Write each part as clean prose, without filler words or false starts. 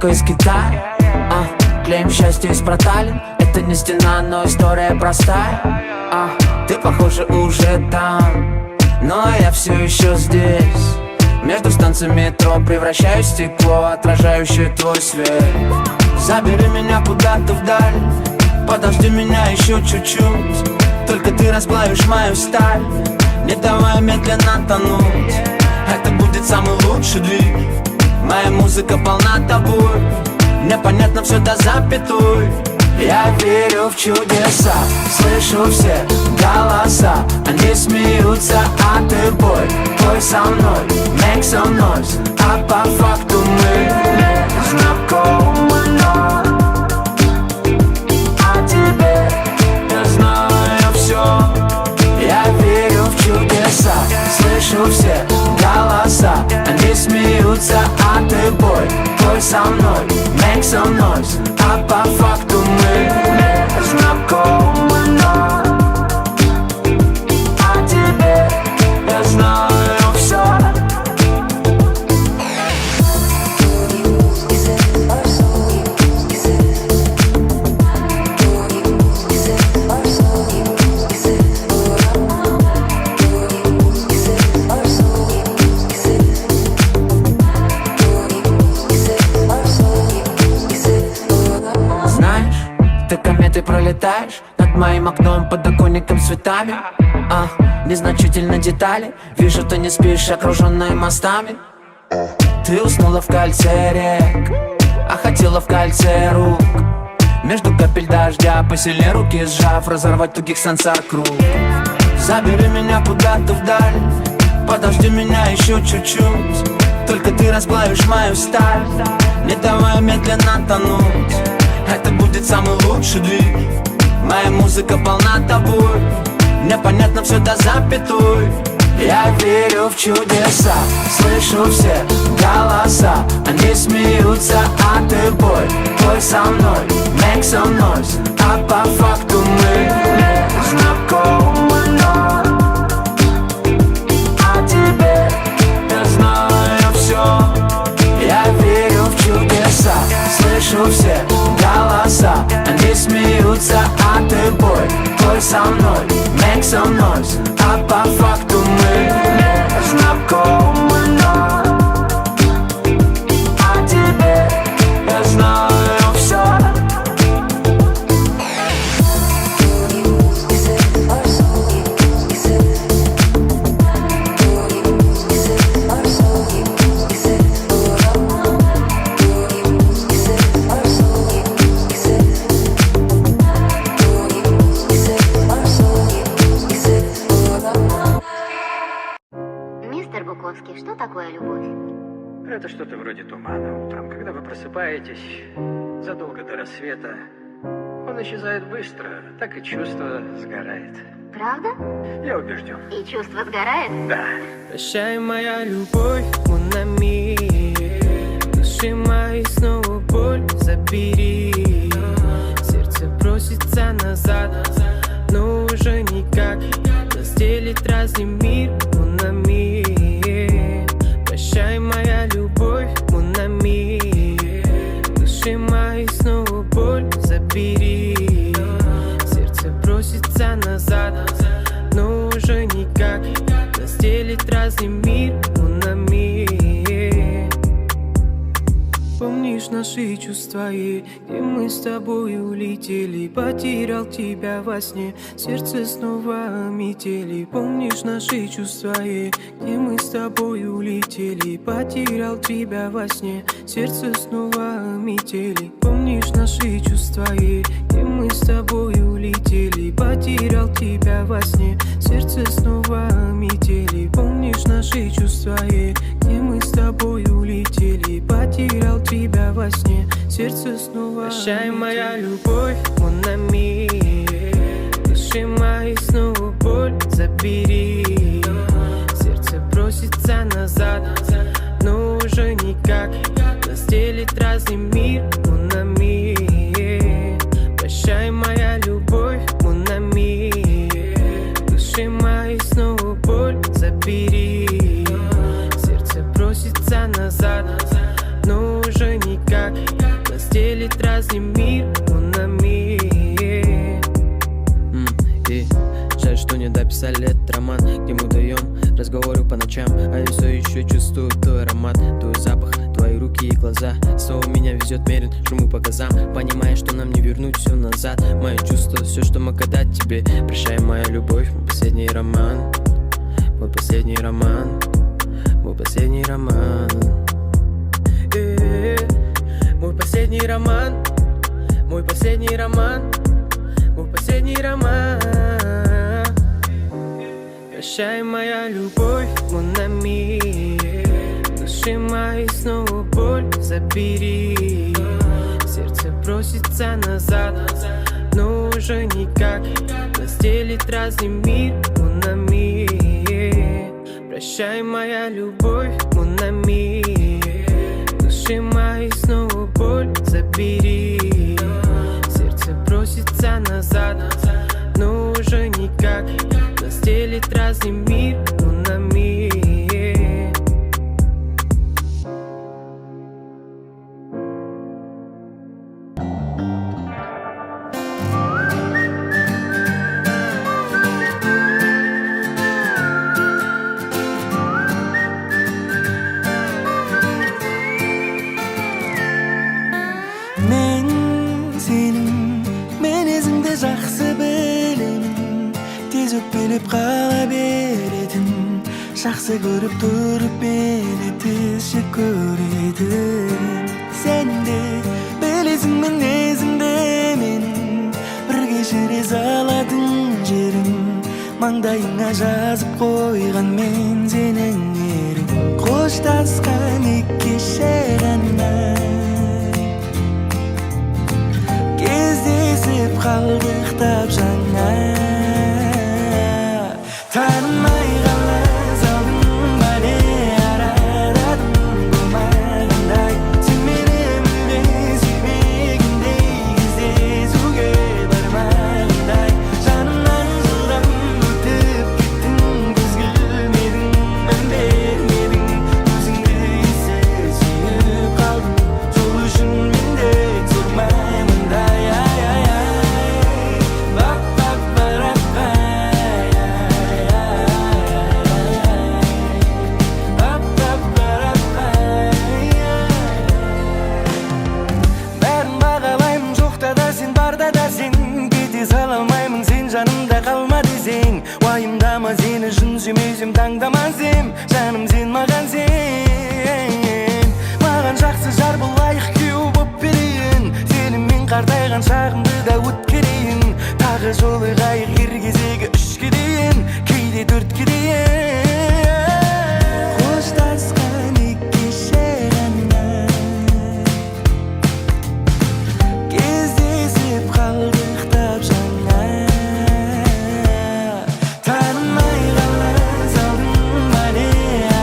доставка из Китая. Клеим счастье из проталин. Это не стена, но история простая. Ты, похоже, уже там, но я все еще здесь. Между станциями метро превращаюсь в стекло, отражающее твой свет. Забери меня куда-то вдаль, подожди меня еще чуть-чуть. Только ты расплавишь мою сталь, не давай медленно тонуть. Это будет самый лучший дрифт. Моя музыка полна тобой, мне понятно все до запятой. Я верю в чудеса, слышу все голоса. Они смеются, а ты пой со мной, make some noise. А по факту мы знакомы, но о тебе я знаю все. Я верю в чудеса, слышу все голоса. Они смеются, а ты пой со мной, make some noise. А по факту мы знакомы, но о тебе я знаю все. Ты кометой пролетаешь над моим окном, подоконником с цветами. Незначительно детали. Вижу, ты не спишь, окруженная мостами. Ты уснула в кольце рек, а хотела в кольце рук. Между капель дождя посильнее руки сжав, разорвать тугих сансар круг. Забери меня куда-то вдаль, подожди меня еще чуть-чуть. Только ты расплавишь мою сталь, не давай медленно тонуть. Это будет самый лучший дрифт. Моя музыка полна тобой, мне понятно все до запятой. Я верю в чудеса, слышу все голоса. Они смеются, а ты пой со мной, make some noise. А по факту мы знакомы, но о тебе я знаю все. Я верю в чудеса, слышу все голоса. Они смеются, а ты пой со мной, make some noise. А по факту мы знакомы, но о тебе я знаю все. Что такое любовь? Это что-то вроде тумана. Утром, когда вы просыпаетесь, задолго до рассвета, он исчезает быстро, так и чувство сгорает. Правда? Я убежден. И чувство сгорает? Да. Прощай, моя любовь, монами. Души мои снова боль забери. Сердце просится назад, но уже никак. Нас делит разный мир, монами. Прощай, моя любовь, монами. Души мои снова боль забери. Сердце просится назад, но уже никак. Нас делит разный мир, монами. Помнишь наши чувства, где мы с тобой улетели? Потерял тебя во сне, сердце снова метели. Помнишь наши чувства, где мы с тобой улетели? Потерял тебя во сне, сердце снова метели. Помнишь наши чувства, где мы с тобой улетели? Потерял тебя во сне, сердце снова метели. Помнишь наши чувства, где мы с тобой улетели? Потерял тебя во сне, сердце снова. Прощай, моя любовь, монами. Души мои снова боль забери. Сердце просится назад, но уже никак. Нас делит разный мир, монами. Прощай, моя любовь, монами. Души мои снова боль забери. Сердце просится назад, но уже никак. разный мир, mon ami. И жаль, что не дописали этот роман, где мы даем разговоры по ночам, а я все еще чувствую твой аромат, твой запах, твои руки и глаза. Снова меня везет мерен, шуму по газам, понимая, что нам не вернуть все назад. Мои чувства, все, что могу дать тебе. Прощай, моя любовь, мой последний роман. Мой последний роман. Мой последний роман. Мой последний роман. Мой последний роман. Мой последний роман. Прощай, моя любовь, mon ami. Души моей снова боль забери. Сердце просится назад, но уже никак. Нас делит разный мир, mon ami. Прощай, моя любовь, mon ami. Души моей снова боль забери. Сердце просится назад, но уже никак. Нас делит разный мир, mon ami. Мен сенің мінезіңді жақсы білемін, тез өкпелеп қала беретін, жақсы көріп тұрып мені тез жек көретін. Сен де білесің мінезіңді менің, бір кешіре салатын жерім, маңдайыңа жазып қойған мен сенің ерің. Қоштасқан екі кеше ғана кездесіп қалдық тап жаңа. Танымай қала салдың ба не араладың болмағандай, сен мені мүлде сүймегендей, кездесуге бармағандай. Жанымнан жылдам өтіп кеттің, көз келмедің, мән бермедің, өзіңді есе сүйіп қалдым, сол үшін мен де тұрмаймындай. Бәрін бағалаймын, жоқта да сен, барда да сен, кете сала алмаймын, сен жанымда қалма десең. Уайымдама, сені шын сүймесем таңдамасем, жаным сен маған сен. Маған жақсы жар бұл, лайық күйеу боп берейін, сенімен қартайған шағымды да өткерейін. Тағы жолы қайық ер кезегі 3-ке дейін, кейде 4-ке дейін. Қоштасқан екі кеше ғана кездесіп қалдық тап жаңа. Танымай қала салдың ба не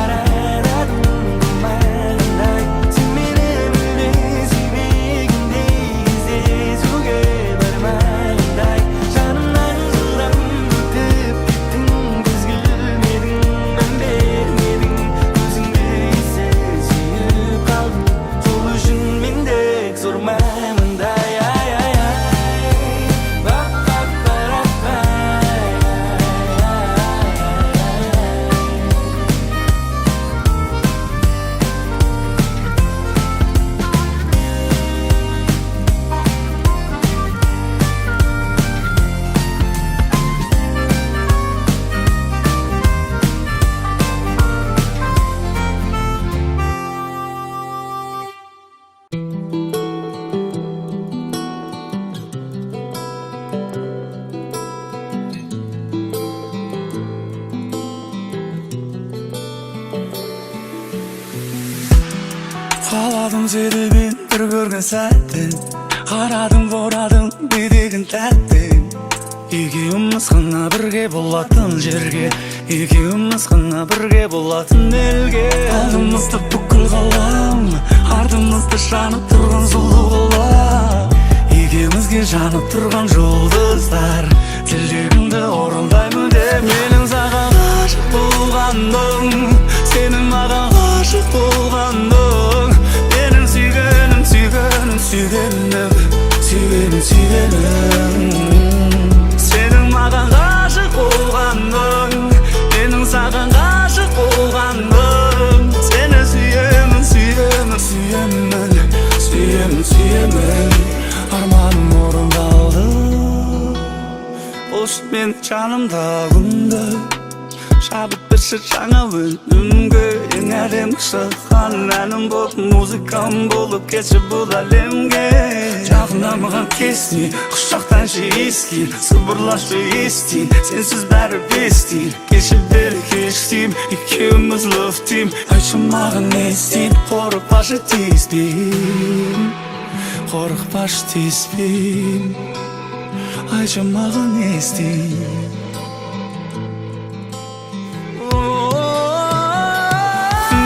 араладың болмағандай, сен мені мүлде сүймегендей, кездесуге бармағандай. Жанымнан жылдам өтіп кеттің, көз келмедің, мән бермедің, өзіңді есе сүйіп қалдым, сол үшін мен де сұрмаймындай. Қаладым сені мен бір көрген сәттен, қарадым борадым бедегін тәттен. Екеуміз ғана бірге болатын жерге, екеуміз ғана бірге болатын елге. Алдымызды бүкіл ғалам, артымызды жанып тұрған сұлу қала. Екеумізге жанып тұрған жұлдыздар, тілегімді орындаймын деп. Менің саған ғашық болғаным, сенің маған ғашық болғаның, менің сүйгенім, сүйгенім, сүйгенім. сүйгенім сенің маған ғашық болғаның, менің саған ғашық болғаным. Сені сүйемін арманым орындалды. Қош мен жанымда күнді шабыт берші жаңа бөлімге. Ең әдемі шыққан әнім болып, музыкам болып кетші бұл әлемге. Жақында маған кестің, құшақтаншы ескін, сыбырлашы естің, сенсіз бәрі бестің. Кеші бері кештім, екеуміз лөфтім. Айтшы маған не істейін, қорықпашы тиіспейін, қорықпашы тиіспейін. Айтшы маған не істейін.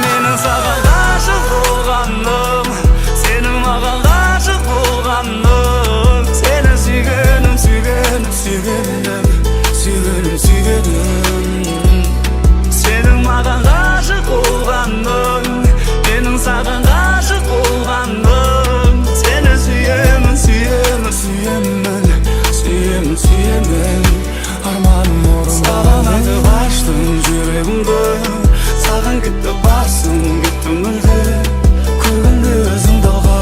Менің саған ғашық болғаным, сенің маған ғашық болғаным. Сені сүйгенім сенің маған ғашық болғаным, менің саған ғашық болғаным. Сені сүйемін арманым орындалды. Саған айтып аштым жүрегімді, саған кетті басым, кетті мүлде. Көргенде өзіңді алғаш,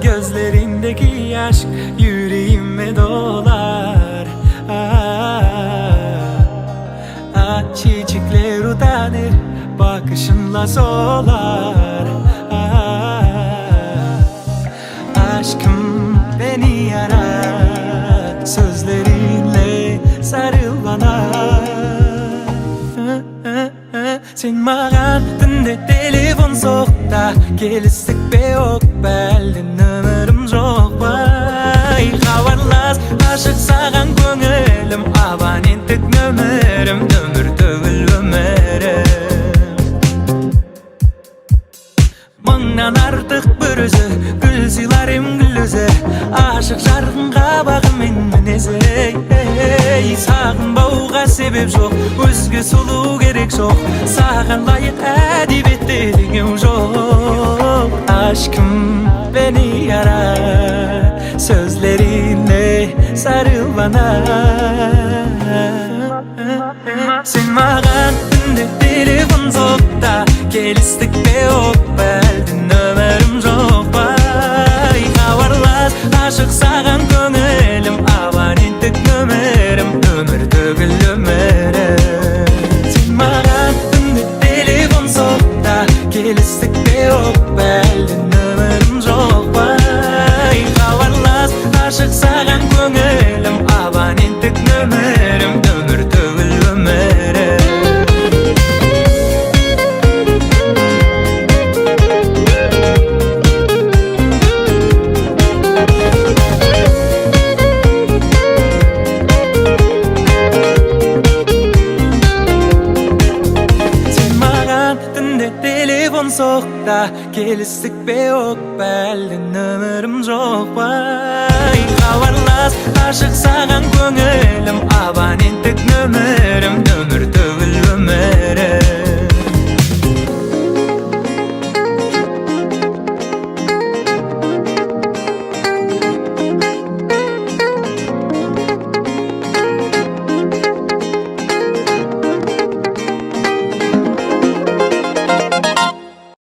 gözlerindeki aşk yüreğime dolar. Çiçekler utanır, bakışınla solar. Aşkım beni yarar, sözlerinle sarıl bana. Sen mаған түнде телефон соқта, келістік бе оқ бәлден өмірім жоқ бай. Хабарлас, ғашық саған көңілім, абоненттік нөмірім, өмір төгіл өмірім. Мыңнан артық бір өзі, гүл сыйлар ем гүл өзі, ашық жарқын қабағымен мінезі. Сағынбауға себеп жоқ, өзге сұлу керек жоқ, саған лайық әдебиетте деген жоқ. Aşkım beni yarar, sözlerinle sarıl bana. Sen mаған түнде телефон соқта, келістік бе оқ бәлден өмірім жоқ бай. Хабарлас, ашық саған көңілім, абоненттік нөмірім, өмір төгіл өмірім. Sen mаған түнде телефон соқта, келістік бе оқ бәлден өмірім жоқ бай. Хабарлас, ашық саған көңілім, абоненттік нөмірім, өмір төгіл өмірім. Соқта, келістік бе оқ бәлден өмірім жоқ бай. Хабарлас, ашық саған көңілім, абоненттік нөмірім,